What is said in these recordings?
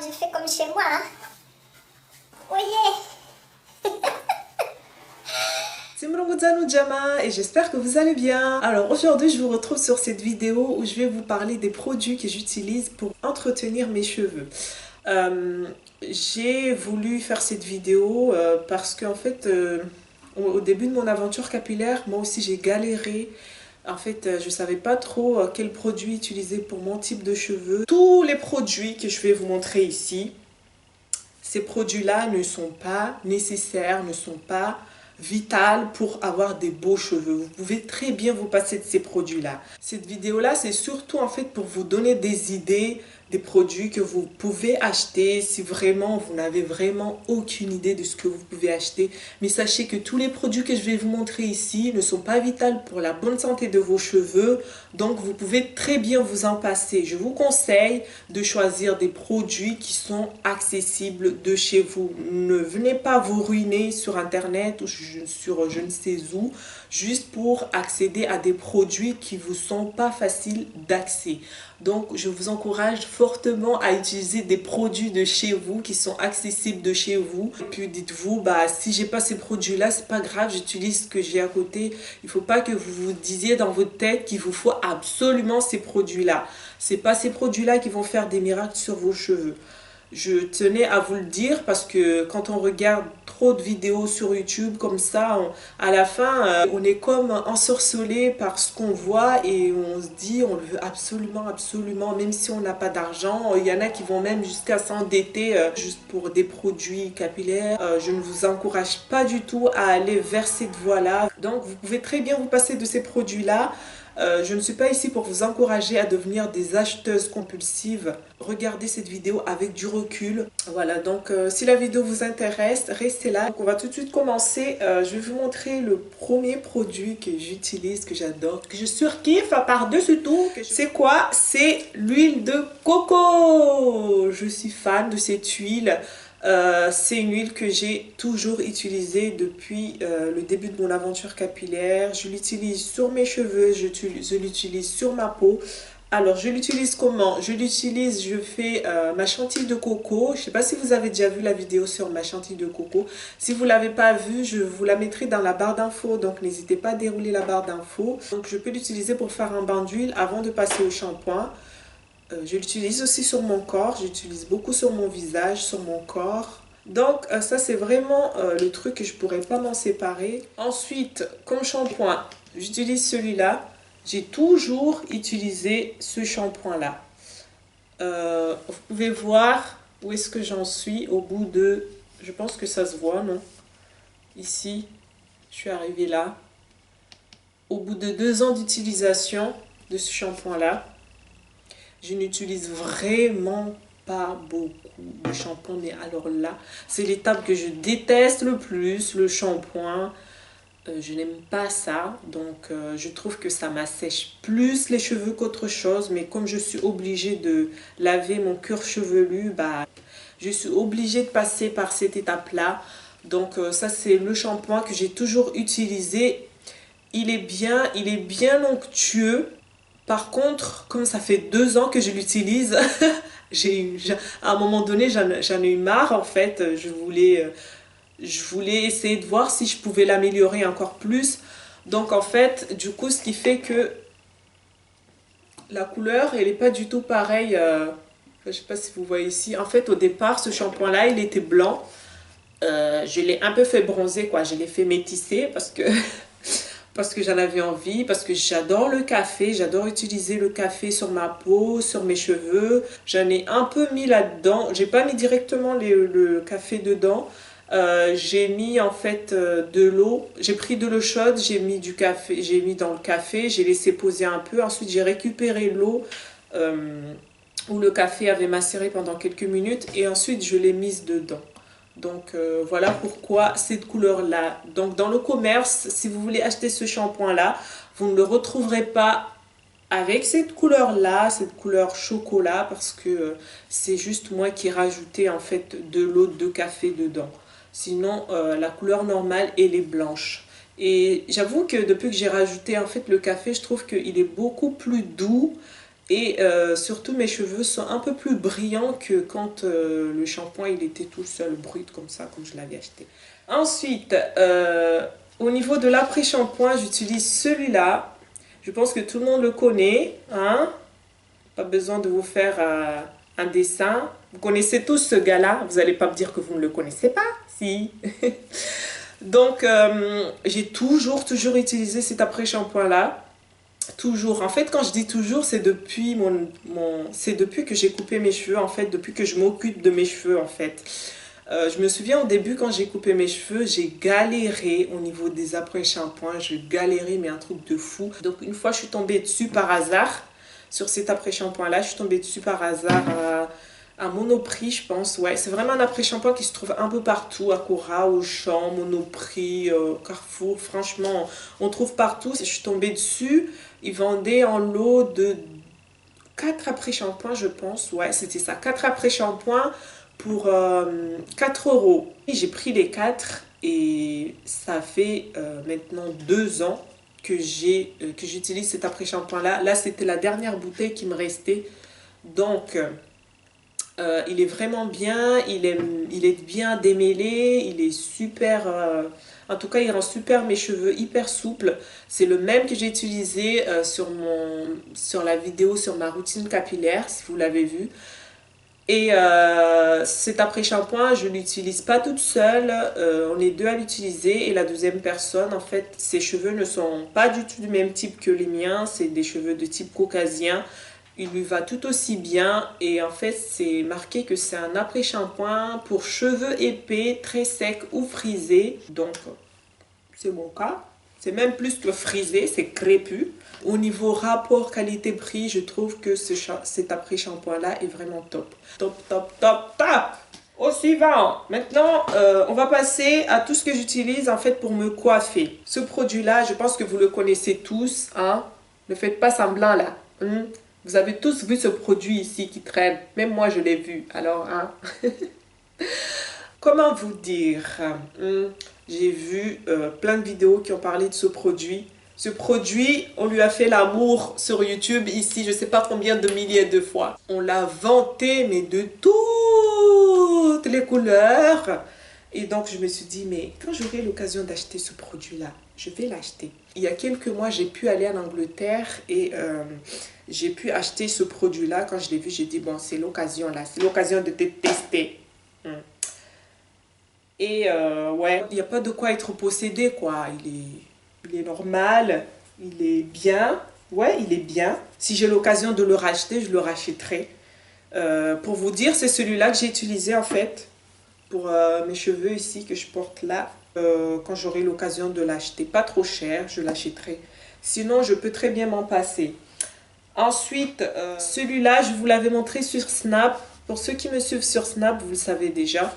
je fais comme chez moi. Hein. Voyez. C'est Mouloudzanou Djama et j'espère que vous allez bien. Alors aujourd'hui je vous retrouve sur cette vidéo où je vais vous parler des produits que j'utilise pour entretenir mes cheveux. J'ai voulu faire cette vidéo parce qu'en fait au début de mon aventure capillaire, moi aussi j'ai galéré. En fait, je ne savais pas trop quel produit utiliser pour mon type de cheveux. Tous les produits que je vais vous montrer ici, ces produits-là ne sont pas nécessaires, ne sont pas vitales pour avoir des beaux cheveux. Vous pouvez très bien vous passer de ces produits-là. Cette vidéo-là, c'est surtout en fait pour vous donner des idées, des produits que vous pouvez acheter si vraiment vous n'avez vraiment aucune idée de ce que vous pouvez acheter. Mais sachez que tous les produits que je vais vous montrer ici ne sont pas vitaux pour la bonne santé de vos cheveux. Donc vous pouvez très bien vous en passer. Je vous conseille de choisir des produits qui sont accessibles de chez vous. Ne venez pas vous ruiner sur internet ou sur je ne sais où juste pour accéder à des produits qui vous sont pas faciles d'accès. Donc je vous encourage fortement à utiliser des produits de chez vous qui sont accessibles de chez vous. Et puis dites-vous, bah si j'ai pas ces produits là, c'est pas grave, j'utilise ce que j'ai à côté. Il faut pas que vous vous disiez dans votre tête qu'il vous faut absolument ces produits là. C'est pas ces produits là qui vont faire des miracles sur vos cheveux. Je tenais à vous le dire parce que quand on regarde trop de vidéos sur YouTube comme ça, à la fin, on est comme ensorcelé par ce qu'on voit et on se dit on le veut absolument, absolument, même si on n'a pas d'argent. Il y en a qui vont même jusqu'à s'endetter juste pour des produits capillaires. Je ne vous encourage pas du tout à aller vers cette voie-là. Donc vous pouvez très bien vous passer de ces produits-là. Je ne suis pas ici pour vous encourager à devenir des acheteuses compulsives. Regardez cette vidéo avec du recul. Voilà, donc si la vidéo vous intéresse, restez là. Donc on va tout de suite commencer. Je vais vous montrer le premier produit que j'utilise, que j'adore, que je surkiffe par-dessus tout. C'est quoi? C'est l'huile de coco. Je suis fan de cette huile. C'est une huile que j'ai toujours utilisée depuis le début de mon aventure capillaire. Je l'utilise sur mes cheveux, je l'utilise sur ma peau. Alors, je l'utilise comment? Je l'utilise, je fais ma chantilly de coco. Je ne sais pas si vous avez déjà vu la vidéo sur ma chantilly de coco. Si vous ne l'avez pas vue, je vous la mettrai dans la barre d'infos. Donc, n'hésitez pas à dérouler la barre d'infos. Donc, je peux l'utiliser pour faire un bain d'huile avant de passer au shampoing. Je l'utilise aussi sur mon corps, j'utilise beaucoup sur mon visage, sur mon corps. Donc ça c'est vraiment le truc que je ne pourrais pas m'en séparer. Ensuite, comme shampoing, j'utilise celui-là. J'ai toujours utilisé ce shampoing-là. Vous pouvez voir où est-ce que j'en suis au bout de... Je pense que ça se voit, non? Ici, je suis arrivée là. Au bout de 2 ans d'utilisation de ce shampoing-là. Je n'utilise vraiment pas beaucoup de shampoing, mais alors là, c'est l'étape que je déteste le plus, le shampoing. Je n'aime pas ça, donc je trouve que ça m'assèche plus les cheveux qu'autre chose. Mais comme je suis obligée de laver mon cuir chevelu, bah, je suis obligée de passer par cette étape-là. Donc ça, c'est le shampoing que j'ai toujours utilisé. Il est bien onctueux. Par contre, comme ça fait 2 ans que je l'utilise, à un moment donné, j'en ai eu marre en fait. Je voulais essayer de voir si je pouvais l'améliorer encore plus. Donc en fait, du coup, ce qui fait que la couleur, elle n'est pas du tout pareille. Je ne sais pas si vous voyez ici. En fait, au départ, ce shampoing-là, il était blanc. Je l'ai un peu fait bronzer, quoi. Je l'ai fait métisser parce que... parce que j'en avais envie, parce que j'adore le café, j'adore utiliser le café sur ma peau, sur mes cheveux. J'en ai un peu mis là-dedans, j'ai pas mis directement le café dedans. J'ai mis en fait de l'eau, j'ai pris de l'eau chaude, j'ai mis du café, j'ai mis dans le café, j'ai laissé poser un peu. Ensuite j'ai récupéré l'eau où le café avait macéré pendant quelques minutes et ensuite je l'ai mise dedans. Donc voilà pourquoi cette couleur-là. Donc dans le commerce, si vous voulez acheter ce shampoing-là, vous ne le retrouverez pas avec cette couleur-là, cette couleur chocolat, parce que c'est juste moi qui ai rajouté en fait de l'eau de café dedans. Sinon, la couleur normale, elle est blanche. Et j'avoue que depuis que j'ai rajouté en fait le café, je trouve qu'il est beaucoup plus doux Et surtout, mes cheveux sont un peu plus brillants que quand le shampoing il était tout seul, brut comme ça, comme je l'avais acheté. Ensuite, au niveau de l'après-shampoing, j'utilise celui-là. Je pense que tout le monde le connaît, hein? Pas besoin de vous faire un dessin. Vous connaissez tous ce gars-là. Vous n'allez pas me dire que vous ne le connaissez pas. Si. Donc, j'ai toujours utilisé cet après-shampoing-là. Toujours. En fait, quand je dis toujours, c'est depuis c'est depuis que j'ai coupé mes cheveux, en fait, depuis que je m'occupe de mes cheveux, en fait. Je me souviens au début, quand j'ai coupé mes cheveux, j'ai galéré au niveau des après-shampoings. Je galérais, mais un truc de fou. Donc, une fois, je suis tombée dessus par hasard. Sur cet après-shampoing-là, je suis tombée dessus par hasard à Monoprix, je pense. Ouais, c'est vraiment un après-shampoing qui se trouve un peu partout, à Cora, Auchan, Monoprix, Carrefour. Franchement, on trouve partout. Je suis tombée dessus. Ils vendaient en lot de 4 après-shampoings, je pense. Ouais, c'était ça. 4 après-shampoings pour 4 euros. J'ai pris les 4 et ça fait maintenant 2 ans que j'utilise cet après-shampoing là. Là, c'était la dernière bouteille qui me restait. Donc, il est vraiment bien. Il est bien démêlé. Il est super... en tout cas, il rend super mes cheveux hyper souples. C'est le même que j'ai utilisé sur la vidéo sur ma routine capillaire, si vous l'avez vu. Et cet après-shampoing, je ne l'utilise pas toute seule. On est deux à l'utiliser. Et la deuxième personne, en fait, ses cheveux ne sont pas du tout du même type que les miens. C'est des cheveux de type caucasien. Il lui va tout aussi bien. Et en fait, c'est marqué que c'est un après-shampoing pour cheveux épais, très secs ou frisés. Donc, c'est mon cas. C'est même plus que frisé, c'est crépus. Au niveau rapport qualité-prix, je trouve que cet après-shampoing-là est vraiment top. Top, top, top, top! Au suivant. Maintenant, on va passer à tout ce que j'utilise en fait pour me coiffer. Ce produit-là, je pense que vous le connaissez tous. Hein? Ne faites pas semblant là. Vous avez tous vu ce produit ici qui traîne. Même moi, je l'ai vu. Alors, hein? Comment vous dire? J'ai vu plein de vidéos qui ont parlé de ce produit. Ce produit, on lui a fait l'amour sur YouTube ici, je ne sais pas combien de milliers de fois. On l'a vanté, mais de toutes les couleurs. Et donc, je me suis dit, mais quand j'aurai l'occasion d'acheter ce produit-là, je vais l'acheter. Il y a quelques mois, j'ai pu aller en Angleterre et j'ai pu acheter ce produit-là. Quand je l'ai vu, j'ai dit, bon, c'est l'occasion là, c'est l'occasion de te tester. Et ouais, il n'y a pas de quoi être possédé, quoi. Il est normal, il est bien. Ouais, il est bien. Si j'ai l'occasion de le racheter, je le rachèterai. Pour vous dire, c'est celui-là que j'ai utilisé en fait pour mes cheveux ici que je porte là. Quand j'aurai l'occasion de l'acheter, pas trop cher, je l'achèterai. Sinon, je peux très bien m'en passer. Ensuite, celui-là, je vous l'avais montré sur Snap. Pour ceux qui me suivent sur Snap, vous le savez déjà.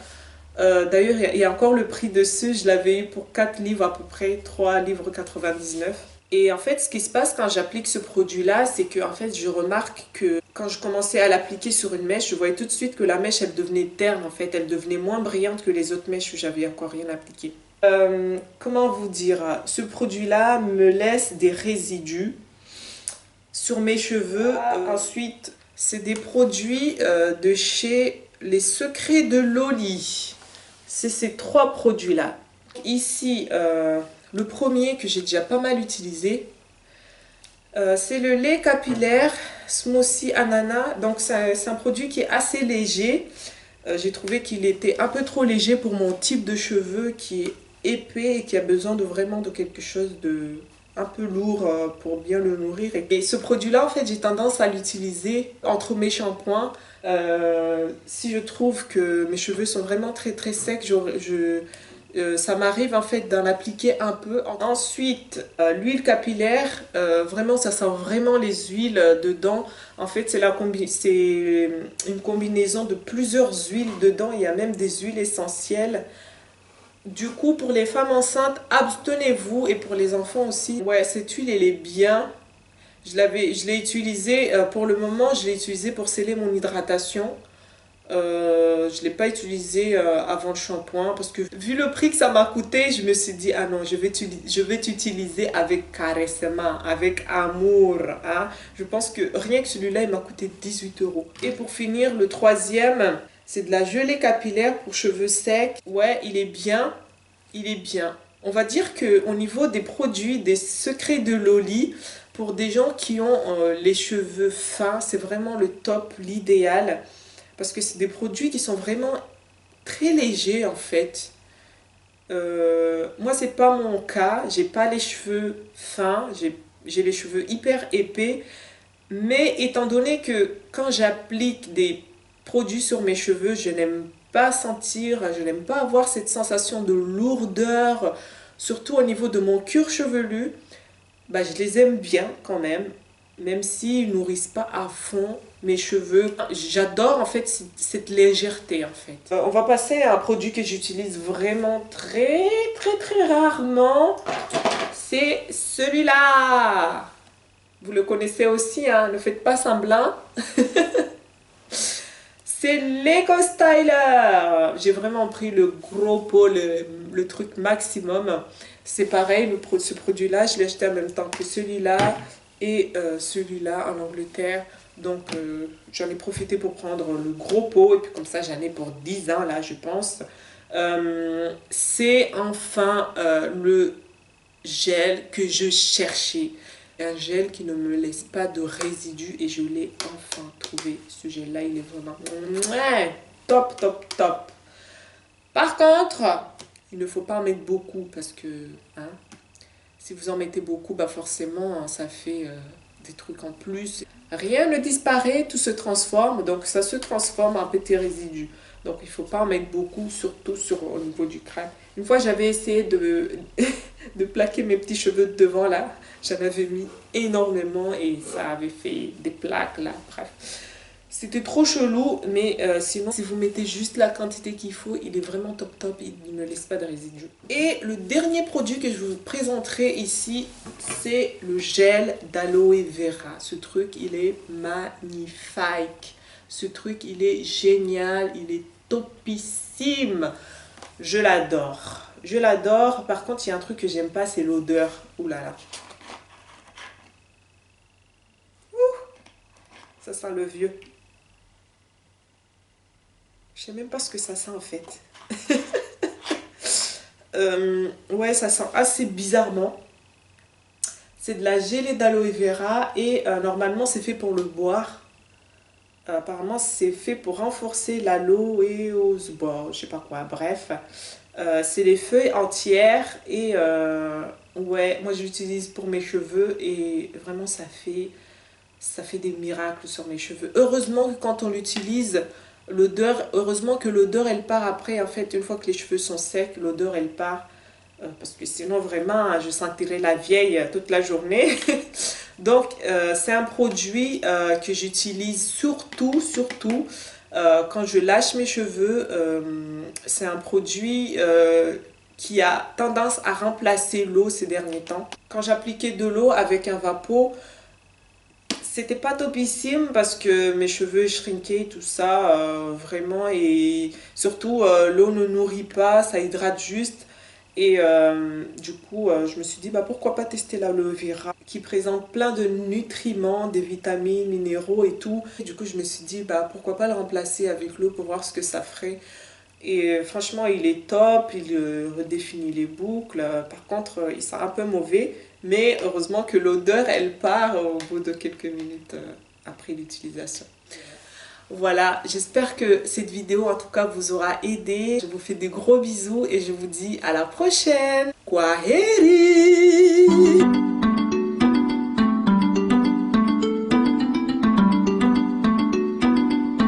D'ailleurs, il y a encore le prix dessus. Je l'avais eu pour 4 livres à peu près, 3 livres 99. Et en fait, ce qui se passe quand j'applique ce produit-là, c'est que en fait, je remarque que quand je commençais à l'appliquer sur une mèche, je voyais tout de suite que la mèche, elle devenait terne en fait. Elle devenait moins brillante que les autres mèches où j'avais encore rien appliqué. Comment vous dire? Ce produit-là me laisse des résidus sur mes cheveux. Ensuite, c'est des produits de chez Les Secrets de Loli. C'est ces 3 produits-là. Ici, le premier que j'ai déjà pas mal utilisé, c'est le lait capillaire Smoothie Ananas. Donc, c'est un produit qui est assez léger. J'ai trouvé qu'il était un peu trop léger pour mon type de cheveux qui est épais et qui a besoin de vraiment de quelque chose de un peu lourd pour bien le nourrir. Et ce produit-là, en fait, j'ai tendance à l'utiliser entre mes shampoings. Si je trouve que mes cheveux sont vraiment très très secs, ça m'arrive en fait d'en appliquer un peu. Ensuite, l'huile capillaire, vraiment ça sent vraiment les huiles dedans. En fait, c'est une combinaison de plusieurs huiles dedans. Il y a même des huiles essentielles. Du coup, pour les femmes enceintes, abstenez-vous, et pour les enfants aussi. Ouais, cette huile, elle est bien. Je l'ai utilisée, pour le moment, je l'ai utilisée pour sceller mon hydratation. Je ne l'ai pas utilisé avant le shampoing parce que vu le prix que ça m'a coûté, je me suis dit, ah non, je vais t'utiliser avec caressement, avec amour. Hein. Je pense que rien que celui-là, il m'a coûté 18 euros. Et pour finir, le troisième, c'est de la gelée capillaire pour cheveux secs. Ouais, il est bien. Il est bien. On va dire qu'au niveau des produits, des secrets de Loli, pour des gens qui ont les cheveux fins, c'est vraiment le top, l'idéal. Parce que c'est des produits qui sont vraiment très légers en fait. Moi, c'est pas mon cas. J'ai pas les cheveux fins. J'ai les cheveux hyper épais. Mais étant donné que quand j'applique des produits sur mes cheveux, je n'aime pas sentir, je n'aime pas avoir cette sensation de lourdeur, surtout au niveau de mon cuir chevelu. Bah, je les aime bien quand même s'ils nourrissent pas à fond mes cheveux. J'adore en fait cette légèreté en fait. On va passer à un produit que j'utilise vraiment très rarement. C'est celui-là. Vous le connaissez aussi, hein? Ne faites pas semblant. C'est l'Eco Styler. J'ai vraiment pris le gros pot, le truc maximum. C'est pareil, ce produit-là, je l'ai acheté en même temps que celui-là et celui-là en Angleterre. Donc, j'en ai profité pour prendre le gros pot. Et puis comme ça, j'en ai pour 10 ans, là, je pense. C'est enfin le gel que je cherchais. Un gel qui ne me laisse pas de résidus et je l'ai enfin trouvé. Ce gel-là, il est vraiment top, top, top. Par contre, il ne faut pas en mettre beaucoup parce que hein, si vous en mettez beaucoup, bah forcément, ça fait des trucs en plus. Rien ne disparaît, tout se transforme. Donc, ça se transforme en petits résidus. Donc, il ne faut pas en mettre beaucoup, surtout au niveau du crâne. Une fois, j'avais essayé de plaquer mes petits cheveux de devant, là. J'en avais mis énormément et ça avait fait des plaques, là. Bref, c'était trop chelou. Mais sinon, si vous mettez juste la quantité qu'il faut, il est vraiment top, top. Il ne laisse pas de résidus. Et le dernier produit que je vous présenterai ici, c'est le gel d'aloe vera. Ce truc, il est magnifique. Ce truc, il est génial, il est topissime. Je l'adore. Je l'adore. Par contre, il y a un truc que j'aime pas, c'est l'odeur. Ouh là là. Ça sent le vieux. Je sais même pas ce que ça sent en fait. Ouais, ça sent assez bizarrement. C'est de la gelée d'aloe vera et normalement, c'est fait pour le boire. Apparemment, c'est fait pour renforcer l'aloe et je sais pas quoi, bref. C'est les feuilles entières et ouais, moi j'utilise pour mes cheveux et vraiment ça fait des miracles sur mes cheveux. Heureusement que quand on l'utilise, heureusement que l'odeur elle part après en fait, une fois que les cheveux sont secs, l'odeur elle part. Parce que sinon vraiment je sentirais la vieille toute la journée. Donc c'est un produit que j'utilise surtout quand je lâche mes cheveux. C'est un produit qui a tendance à remplacer l'eau ces derniers temps. Quand j'appliquais de l'eau avec un vapeau, c'était pas topissime parce que mes cheveux shrinkaient, tout ça, vraiment. Et surtout, l'eau ne nourrit pas, ça hydrate juste. Et du coup, je me suis dit, bah, pourquoi pas tester l'aloe vera qui présente plein de nutriments, des vitamines, minéraux et tout. Et du coup, je me suis dit, bah, pourquoi pas le remplacer avec l'eau pour voir ce que ça ferait. Et franchement, il est top, il redéfinit les boucles. Par contre, il sent un peu mauvais. Mais heureusement que l'odeur, elle part au bout de quelques minutes après l'utilisation. Voilà, j'espère que cette vidéo en tout cas vous aura aidé. Je vous fais des gros bisous et je vous dis à la prochaine. Kwaheri!